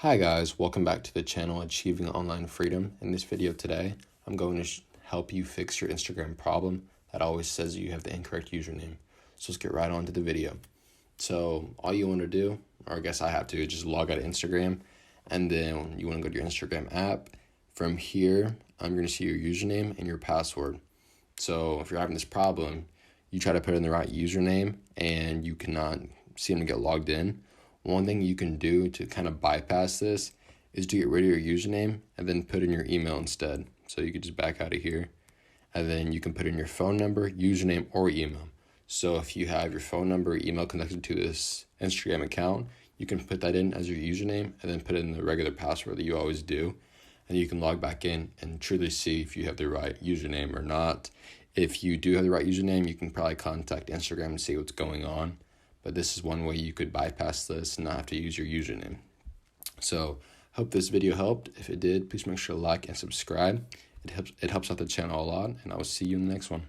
Hi guys, welcome back to the channel Achieving Online Freedom. In this video today, I'm going to help you fix your Instagram problem that always says you have the incorrect username. So let's get right on to the video. So all you want to do, or I guess I have to, just log out of Instagram, and then you want to go to your Instagram app. From here, I'm going to see your username and your password. So if you're having this problem, you try to put in the right username and you cannot seem to get logged in. One thing you can do to kind of bypass this is to get rid of your username and then put in your email instead. So you could just back out of here and then you can put in your phone number, username, or email. So if you have your phone number or email connected to this Instagram account, you can put that in as your username and then put in the regular password that you always do. And you can log back in and truly see if you have the right username or not. If you do have the right username, you can probably contact Instagram and see what's going on. But this is one way you could bypass this and not have to use your username. So hope this video helped. If it did, please make sure to like and subscribe. It helps out the channel a lot, and I will see you in the next one.